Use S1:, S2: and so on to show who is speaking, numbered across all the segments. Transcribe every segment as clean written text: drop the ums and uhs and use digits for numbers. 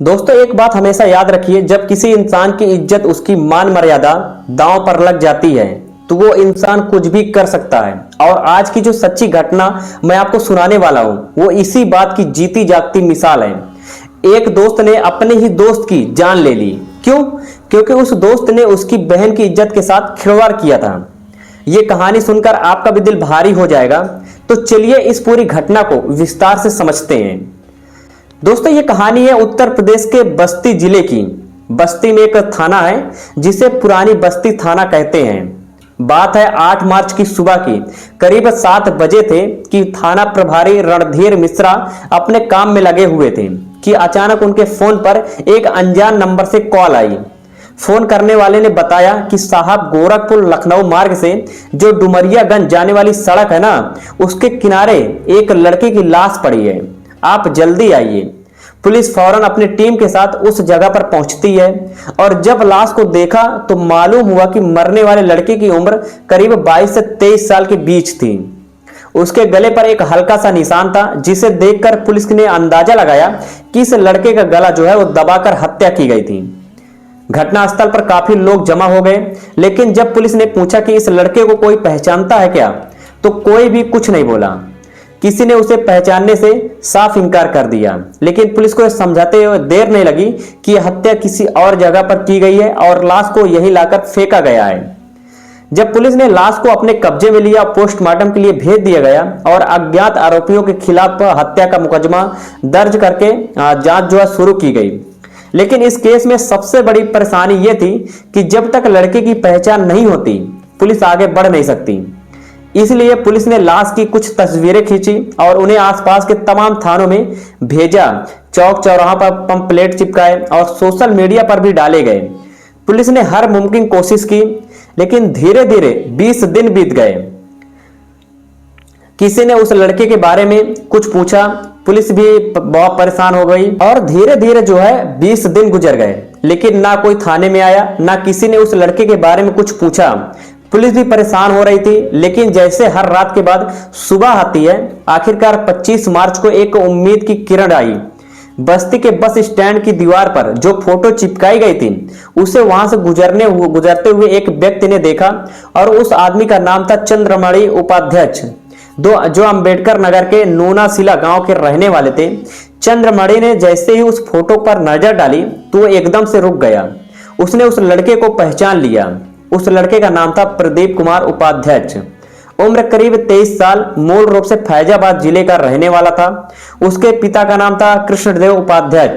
S1: दोस्तों एक बात हमेशा याद रखिए, जब किसी इंसान की इज्जत, उसकी मान मर्यादा दांव पर लग जाती है तो वो इंसान कुछ भी कर सकता है। और आज की जो सच्ची घटना मैं आपको सुनाने वाला हूं वो इसी बात की जीती जागती मिसाल है। एक दोस्त ने अपने ही दोस्त की जान ले ली। क्यों? क्योंकि उस दोस्त ने उसकी बहन की इज्जत के साथ खिलवाड़ किया था। ये कहानी सुनकर आपका भी दिल भारी हो जाएगा। तो चलिए इस पूरी घटना को विस्तार से समझते हैं। दोस्तों ये कहानी है उत्तर प्रदेश के बस्ती जिले की। बस्ती में एक थाना है जिसे पुरानी बस्ती थाना कहते हैं। बात है 8 मार्च की सुबह की। करीब 7 बजे थे कि थाना प्रभारी रणधीर मिश्रा अपने काम में लगे हुए थे कि अचानक उनके फोन पर एक अनजान नंबर से कॉल आई। फोन करने वाले ने बताया कि साहब, गोरखपुर लखनऊ मार्ग से जो डुमरियागंज जाने वाली सड़क है ना, उसके किनारे एक लड़के की लाश पड़ी है, आप जल्दी आइए। पुलिस फौरन अपनी टीम के साथ उस जगह पर पहुंचती है और जब लाश को देखा तो मालूम हुआ कि मरने वाले लड़के की उम्र करीब 22 से 23 साल के बीच थी। उसके गले पर एक हल्का सा निशान था जिसे देखकर पुलिस ने अंदाजा लगाया कि इस लड़के का गला जो है वो दबाकर हत्या की गई थी। घटनास्थल पर काफी लोग जमा हो गए, लेकिन जब पुलिस ने पूछा कि इस लड़के को कोई पहचानता है क्या, तो कोई भी कुछ नहीं बोला। किसी ने उसे पहचानने से साफ इनकार कर दिया। लेकिन पुलिस को समझाते हुए देर नहीं लगी कि यह हत्या किसी और जगह पर की गई है और लाश को यहीं लाकर फेंका गया है। जब पुलिस ने लाश को अपने कब्जे में लिया, पोस्टमार्टम के लिए भेज दिया गया और अज्ञात आरोपियों के खिलाफ हत्या का मुकदमा दर्ज करके जांच जो है शुरू की गई। लेकिन इस केस में सबसे बड़ी परेशानी यह थी कि जब तक लड़के की पहचान नहीं होती पुलिस आगे बढ़ नहीं सकती। इसलिए पुलिस ने लाश की कुछ तस्वीरें खींची और उन्हें आसपास के तमाम थानों में भेजा। चौक चौराहा पर पंपलेट चिपकाए और सोशल मीडिया पर भी डाले गए। पुलिस ने हर मुमकिन कोशिश की, लेकिन धीरे धीरे 20 दिन बीत गए। किसी ने उस लड़के के बारे में कुछ पूछा, पुलिस भी बहुत परेशान हो गई और धीरे धीरे जो है 20 दिन गुजर गए, लेकिन ना कोई थाने में आया, ना किसी ने उस लड़के के बारे में कुछ पूछा। पुलिस भी परेशान हो रही थी। लेकिन जैसे हर रात के बाद सुबह आती है, आखिरकार 25 मार्च को एक उम्मीद की किरण आई। बस्ती के बस स्टैंड की दीवार पर जो फोटो चिपकाई गई थी उसे वहां से गुजरते हुए एक व्यक्ति ने देखा और उस आदमी का नाम था चंद्रमणि उपाध्याय, जो अंबेडकर नगर के नूनासिला गांव के रहने वाले थे। चंद्रमणि ने जैसे ही उस फोटो पर नजर डाली तो वो एकदम से रुक गया। उसने उस लड़के को पहचान लिया। उस लड़के का नाम था प्रदीप कुमार उपाध्याय। उम्र करीब 23 साल, मूल रूप से फैजाबाद जिले का रहने वाला था। उसके पिता का नाम था कृष्णदेव उपाध्याय,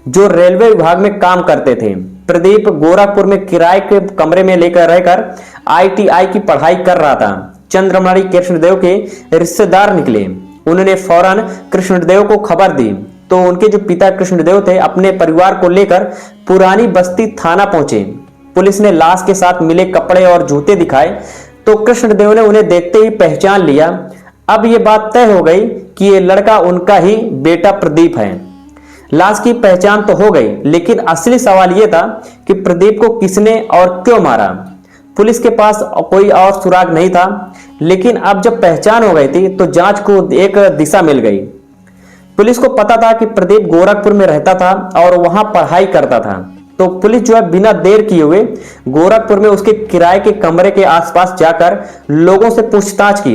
S1: जो रेलवे विभाग में काम करते थे। प्रदीप गोरखपुर में किराए के कमरे में लेकर रहकर ITI की पढ़ाई कर रहा था। चंद्रमणि कृष्णदेव के रिश्तेदार निकले। उन्होंने फौरन कृष्णदेव को खबर दी तो उनके जो पिता कृष्णदेव थे अपने परिवार को लेकर पुरानी बस्ती थाना पहुंचे। पुलिस ने लाश के साथ मिले कपड़े और जूते दिखाए तो कृष्णदेव ने उन्हें देखते ही पहचान लिया। अब यह बात तय हो गई कि यह लड़का उनका ही बेटा प्रदीप है। लाश की पहचान तो हो गई, लेकिन असली सवाल यह था कि प्रदीप को किसने और क्यों मारा। पुलिस के पास कोई और सुराग नहीं था। लेकिन अब जब पहचान हो गई थी तो जांच को एक दिशा मिल गई। पुलिस को पता था कि प्रदीप गोरखपुर में रहता था और वहां पढ़ाई करता था। तो पुलिस जो है बिना देर किए हुए गोरखपुर में उसके किराए के कमरे के आसपास जाकर लोगों से पूछताछ की।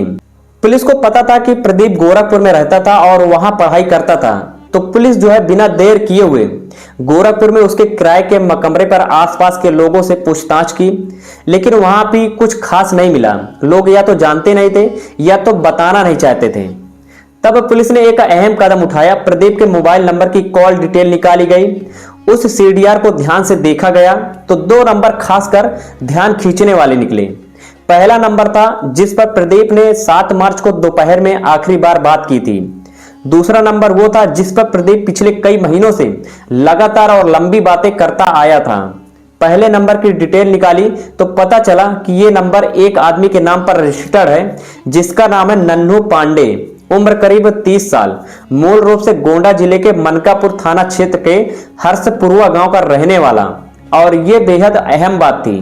S1: पुलिस को पता था कि प्रदीप गोरखपुर में रहता था और वहां पढ़ाई करता था। तो पुलिस जो है बिना देर किए हुए गोरखपुर में उसके किराए के कमरे पर आसपास के लोगों से पूछताछ की, लेकिन वहां भी कुछ खास नहीं मिला। लोग या तो जानते नहीं थे या तो बताना नहीं चाहते थे। तब पुलिस ने एक अहम कदम उठाया। प्रदीप के मोबाइल नंबर की कॉल डिटेल निकाली गई। उस CDR को ध्यान से देखा गया तो 2 नंबर खासकर ध्यान खींचने वाले निकले। पहला नंबर था जिस पर प्रदीप ने 7 मार्च को दोपहर में आखिरी बार बात की थी। दूसरा नंबर वो था जिस पर प्रदीप पिछले कई महीनों से लगातार और लंबी बातें करता आया था। पहले नंबर की डिटेल निकाली तो पता चला कि ये नंबर एक आदमी के नाम पर रजिस्टर्ड है जिसका नाम है नन्हू पांडे। उम्र करीब 30 साल, मूल रूप से गोंडा जिले के मनकापुर थाना क्षेत्र के हर्षपुरवा गांव का रहने वाला। और यह बेहद अहम बात थी,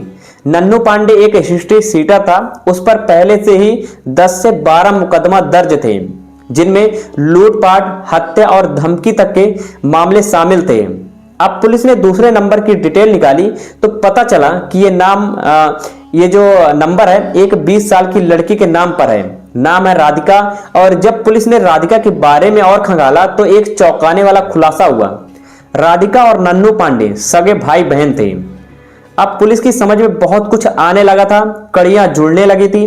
S1: नन्हू पांडे एक हिस्ट्री सीटर था। उस पर पहले से ही 10 से 12 मुकदमा दर्ज थे, जिनमें लूटपाट, हत्या और धमकी तक के मामले शामिल थे। अब पुलिस ने दूसरे नंबर की डिटेल निकाली तो पता चला कि ये जो नंबर है एक 20 साल की लड़की के नाम पर है। नाम है राधिका। और जब पुलिस ने राधिका के बारे में और खंगाला तो एक चौंकाने वाला खुलासा हुआ। राधिका और नन्नू पांडे सगे भाई बहन थे। अब पुलिस की समझ में बहुत कुछ आने लगा था, कड़ियां जुड़ने लगी थी।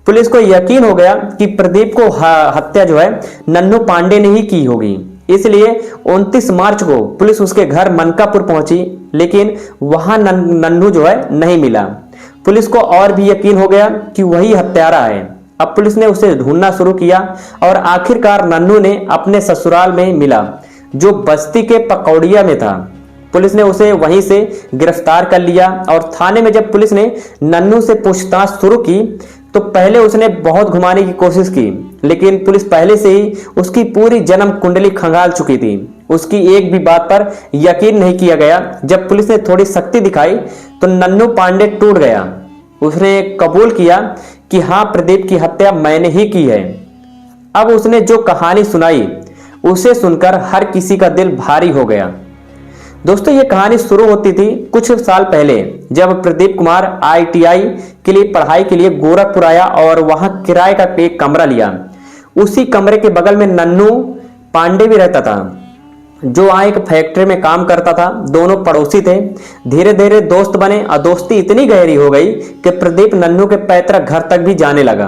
S1: पुलिस को यकीन हो गया कि प्रदीप को हत्या जो है नन्नू पांडे ने ही की होगी। इसलिए 29 मार्च को पुलिस उसके घर मनकापुर पहुंची, लेकिन वहां नन्नू जो है नहीं मिला। पुलिस को और भी यकीन हो गया कि वही हत्यारा है। अब पुलिस ने उसे ढूंढना शुरू किया और आखिरकार नन्नू ने अपने ससुराल में मिला, जो बस्ती के पकौड़िया में था। पुलिस ने उसे वहीं से गिरफ्तार कर लिया और थाने में जब पुलिस ने नन्नू से पूछताछ शुरू की तो पहले उसने बहुत घुमाने की कोशिश की, लेकिन पुलिस पहले से ही उसकी पूरी जन्म कुंडली खंगाल चुकी थी। उसकी एक भी बात पर यकीन नहीं किया गया। जब पुलिस ने थोड़ी सख्ती दिखाई तो नन्नू पांडे टूट गया। उसने कबूल किया कि हाँ, प्रदीप की हत्या मैंने ही की है। अब उसने जो कहानी सुनाई उसे सुनकर हर किसी का दिल भारी हो गया। दोस्तों, ये कहानी शुरू होती थी कुछ साल पहले, जब प्रदीप कुमार ITI के लिए पढ़ाई के लिए गोरखपुर आया और वहां किराए का एक कमरा लिया। उसी कमरे के बगल में नन्नू पांडे भी रहता था, जो वहां एक फैक्ट्री में काम करता था। दोनों पड़ोसी थे। धीरे धीरे दोस्त बने और दोस्ती इतनी गहरी हो गई कि प्रदीप नन्नू के पैतृक घर तक भी जाने लगा।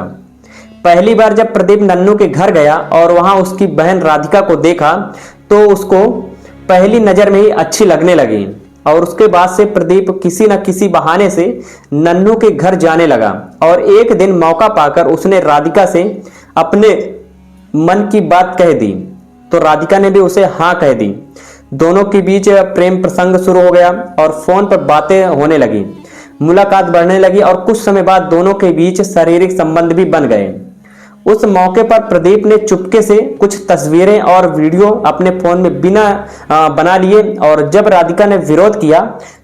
S1: पहली बार जब प्रदीप नन्नू के घर गया और वहां उसकी बहन राधिका को देखा तो उसको पहली नजर में ही अच्छी लगने लगी और उसके बाद से प्रदीप किसी न किसी बहाने से नन्नू के घर जाने लगा। और एक दिन मौका पाकर उसने राधिका से अपने मन की बात कह दी तो राधिका ने भी उसे हाँ कह दी। दोनों के बीच प्रेम प्रसंग शुरू हो गया और फोन पर बातें होने लगी, मुलाकात बढ़ने लगी और कुछ समय बाद दोनों के बीच शारीरिक संबंध भी बन गए। उस मौके पर प्रदीप ने चुपके से कुछ तस्वीरें और वीडियो अपने फोन में बना लिए और जब राधिका ने विरोध किया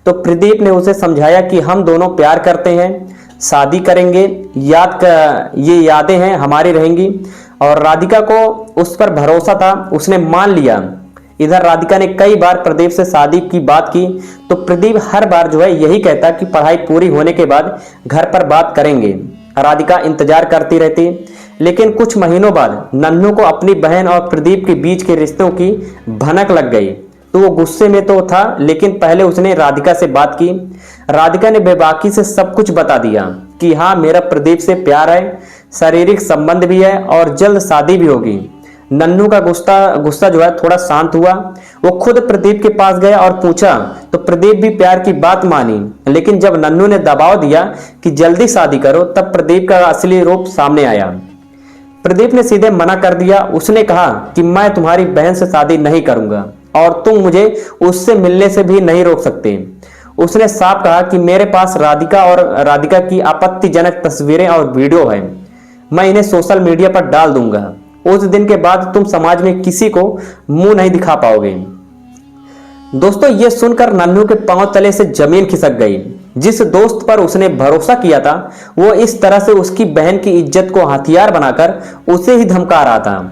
S1: तो प्रदीप ने उसे समझाया कि हम दोनों प्यार करते हैं, शादी करेंगे, ये यादें हैं हमारी रहेंगी। और राधिका को उस पर भरोसा था, उसने मान लिया। इधर राधिका ने कई बार प्रदीप से शादी की बात की तो प्रदीप हर बार जो है यही कहता कि पढ़ाई पूरी होने के बाद घर पर बात करेंगे। राधिका इंतजार करती रहती, लेकिन कुछ महीनों बाद नन्नू को अपनी बहन और प्रदीप के बीच के रिश्तों की भनक लग गई तो वो गुस्से में तो था, लेकिन पहले उसने राधिका से बात की। राधिका ने बेबाकी से सब कुछ बता दिया कि हाँ, मेरा प्रदीप से प्यार है, शारीरिक संबंध भी है और जल्द शादी भी होगी। नन्नू का गुस्सा जो है थोड़ा शांत हुआ। वो खुद प्रदीप के पास गया और पूछा तो प्रदीप भी प्यार की बात मानी, लेकिन जब नन्नू ने दबाव दिया कि जल्दी शादी करो तब प्रदीप का असली रूप सामने आया। प्रदीप ने सीधे मना कर दिया। उसने कहा कि मैं तुम्हारी बहन से शादी नहीं करूंगा और तुम मुझे उससे मिलने से भी नहीं रोक सकते। उसने साफ कहा कि मेरे पास राधिका की आपत्तिजनक तस्वीरें और वीडियो है, मैं इन्हें सोशल मीडिया पर डाल दूंगा। उस दिन के बाद तुम समाज में किसी को मुंह नहीं दिखा पाओगे। दोस्तों, ये सुनकर नन्नू के पांव तले से जमीन खिसक गई। जिस दोस्त पर उसने भरोसा किया था वो इस तरह से उसकी बहन की इज्जत को हथियार बनाकर उसे ही धमका रहा था।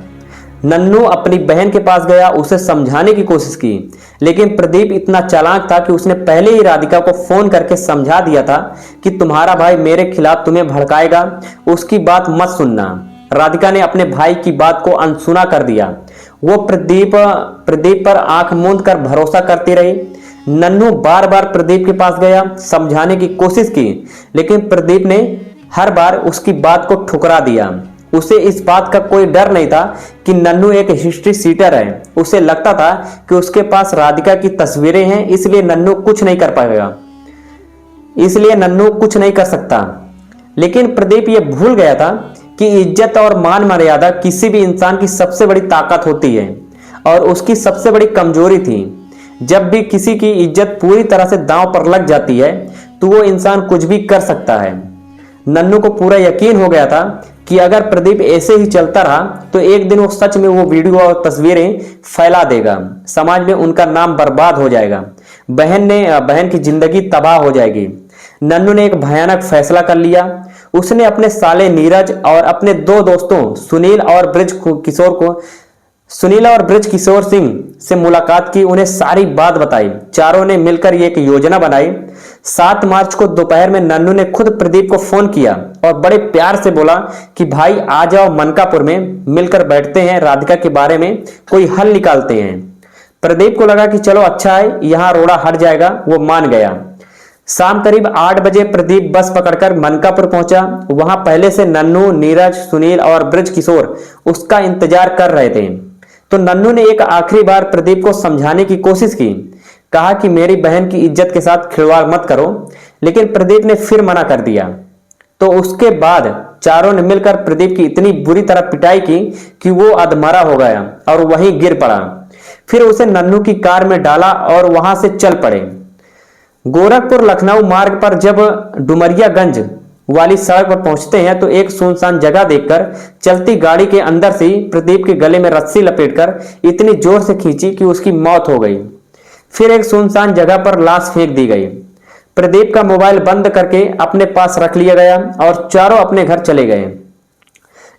S1: नन्नू अपनी बहन के पास गया, उसे समझाने की कोशिश की, लेकिन प्रदीप इतना चालाक था कि उसने पहले ही राधिका को फोन करके समझा दिया था कि तुम्हारा भाई मेरे खिलाफ तुम्हें भड़काएगा, उसकी बात मत सुनना। राधिका ने अपने भाई की बात को अनसुना कर दिया। वो प्रदीप पर आंख मूंद कर भरोसा करती रही। नन्नू बार बार प्रदीप के पास गया, समझाने की कोशिश की, लेकिन प्रदीप ने हर बार उसकी बात को ठुकरा दिया। उसे इस बात का कोई डर नहीं था कि नन्नू एक हिस्ट्री सीटर है। उसे लगता था कि उसके पास राधिका की तस्वीरें हैं, इसलिए नन्नू कुछ नहीं कर पाएगा, इसलिए नन्नू कुछ नहीं कर सकता। लेकिन प्रदीप ये भूल गया था कि इज्जत और मान मर्यादा किसी भी इंसान की सबसे बड़ी ताकत होती है और उसकी सबसे बड़ी कमजोरी थी। जब भी किसी की इज्जत पूरी तरह से दांव पर लग जाती है तो वो इंसान कुछ भी कर सकता है। नन्नू को पूरा यकीन हो गया था कि अगर प्रदीप ऐसे ही चलता रहा तो एक दिन वो सच में वो वीडियो और तस्वीरें फैला देगा, समाज में उनका नाम बर्बाद हो जाएगा, बहन की जिंदगी तबाह हो जाएगी। नन्नू ने एक भयानक फैसला कर लिया। उसने अपने साले नीरज और अपने दो दोस्तों सुनील और ब्रिज किशोर को सुनील और ब्रिज किशोर सिंह से मुलाकात की, उन्हें सारी बात बताई। चारों ने मिलकर एक योजना बनाई। 7 मार्च को दोपहर में नन्नू ने खुद प्रदीप को फोन किया और बड़े प्यार से बोला कि भाई आ जाओ, मनकापुर में मिलकर बैठते हैं, राधिका के बारे में कोई हल निकालते हैं। प्रदीप को लगा कि चलो अच्छा है, यहाँ रोड़ा हट जाएगा। वो मान गया। शाम करीब 8 बजे प्रदीप बस पकड़कर मनकापुर पहुंचा। वहां पहले से नन्नू, नीरज, सुनील और ब्रिज किशोर उसका इंतजार कर रहे थे। तो नन्नू ने एक आखिरी बार प्रदीप को समझाने की कोशिश की, कहा कि मेरी बहन की इज्जत के साथ खिलवाड़ मत करो, लेकिन प्रदीप ने फिर मना कर दिया। तो उसके बाद चारों ने मिलकर प्रदीप की इतनी बुरी तरह पिटाई की कि वो अधमरा हो गया और वहीं गिर पड़ा। फिर उसे नन्नू की कार में डाला और वहां से चल पड़े। गोरखपुर लखनऊ मार्ग पर जब डुमरियागंज वाली सड़क पर पहुंचते हैं तो एक सुनसान जगह देखकर चलती गाड़ी के अंदर से ही प्रदीप के गले में रस्सी लपेटकर इतनी जोर से खींची कि उसकी मौत हो गई। फिर एक सुनसान जगह पर लाश फेंक दी गई। प्रदीप का मोबाइल बंद करके अपने पास रख लिया गया और चारों अपने घर चले गए।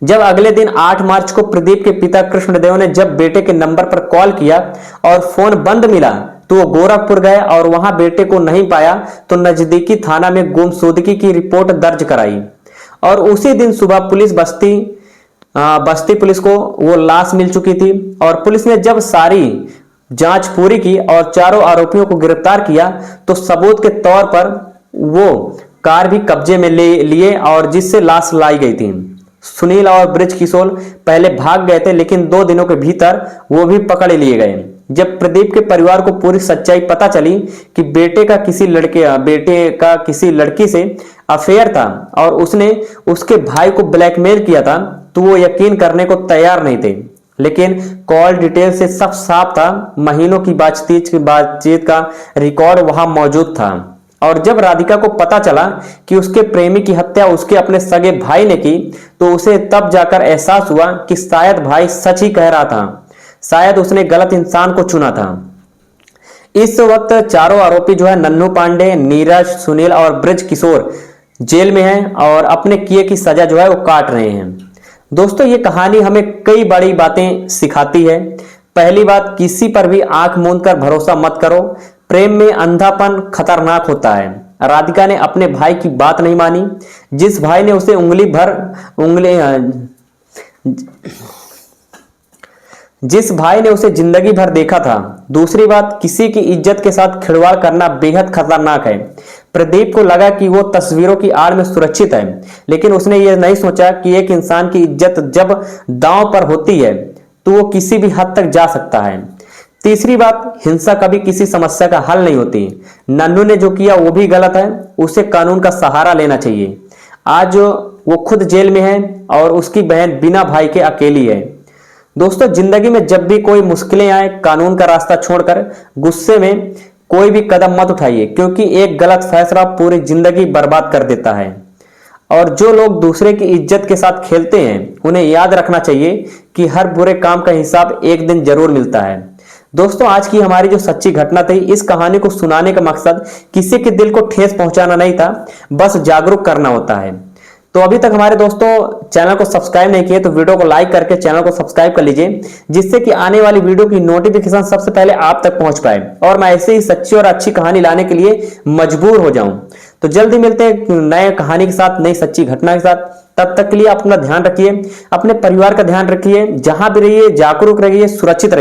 S1: जब अगले दिन 8 मार्च को प्रदीप के पिता कृष्णदेव ने जब बेटे के नंबर पर कॉल किया और फोन बंद मिला तो वो गोरखपुर गए और वहां बेटे को नहीं पाया तो नजदीकी थाना में गुमशुदगी की रिपोर्ट दर्ज कराई। और उसी दिन सुबह बस्ती पुलिस को वो लाश मिल चुकी थी। और पुलिस ने जब सारी जांच पूरी की और चारों आरोपियों को गिरफ्तार किया तो सबूत के तौर पर वो कार भी कब्जे में ले लिए और जिससे लाश लाई गई थी। सुनील और ब्रिज किशोर पहले भाग गए थे, लेकिन 2 दिनों के भीतर वो भी पकड़ लिए गए। जब प्रदीप के परिवार को पूरी सच्चाई पता चली कि बेटे का किसी लड़की से अफेयर था और उसने उसके भाई को ब्लैकमेल किया था, तो वो यकीन करने को तैयार नहीं थे। लेकिन कॉल डिटेल से सब साफ था। महीनों की बातचीत का रिकॉर्ड वहां मौजूद था। और जब राधिका को पता चला कि उसके प्रेमी की हत्या उसके अपने सगे भाई ने की तो उसे तब जाकर एहसास हुआ कि शायद भाई सच ही कह रहा था, शायद उसने गलत इंसान को चुना था। इस वक्त चारों आरोपी जो है नन्नू पांडे, नीरज, सुनील और ब्रिज किशोर जेल में हैं और अपने किए की सजा जो है वो काट रहे हैं। दोस्तों, ये कहानी हमें कई बड़ी बातें सिखाती है। पहली बात, किसी पर भी आंख मूंद कर भरोसा मत करो। प्रेम में अंधापन खतरनाक होता है। राधिका ने अपने भाई की बात नहीं मानी, जिस भाई ने उसे जिस भाई ने उसे जिंदगी भर देखा था। दूसरी बात, किसी की इज्जत के साथ खिलवाड़ करना बेहद खतरनाक है। प्रदीप को लगा कि वो तस्वीरों की आड़ में सुरक्षित है, लेकिन उसने ये नहीं सोचा कि एक इंसान की इज्जत जब दांव पर होती है तो वो किसी भी हद तक जा सकता है। तीसरी बात, हिंसा कभी किसी समस्या का हल नहीं होती। नन्नू ने जो किया वो भी गलत है, उसे कानून का सहारा लेना चाहिए। आज वो खुद जेल में है और उसकी बहन बिना भाई के अकेली है। दोस्तों, जिंदगी में जब भी कोई मुश्किलें आए, कानून का रास्ता छोड़कर गुस्से में कोई भी कदम मत उठाइए, क्योंकि एक गलत फैसला पूरी जिंदगी बर्बाद कर देता है। और जो लोग दूसरे की इज्जत के साथ खेलते हैं, उन्हें याद रखना चाहिए कि हर बुरे काम का हिसाब एक दिन जरूर मिलता है। दोस्तों, आज की हमारी जो सच्ची घटना थी, इस कहानी को सुनाने का मकसद किसी के दिल को ठेस पहुंचाना नहीं था, बस जागरूक करना होता है। तो अभी तक हमारे दोस्तों चैनल को सब्सक्राइब नहीं किए तो वीडियो को लाइक करके चैनल को सब्सक्राइब कर लीजिए, जिससे कि आने वाली वीडियो की नोटिफिकेशन सबसे पहले आप तक पहुंच पाए और मैं ऐसे ही सच्ची और अच्छी कहानी लाने के लिए मजबूर हो जाऊं। तो जल्दी मिलते हैं नए कहानी के साथ, नई सच्ची घटना के साथ। तब तक के लिए अपना ध्यान रखिए, अपने परिवार का ध्यान रखिए, जहां भी रहिए जागरूक रहिए, सुरक्षित रहिए।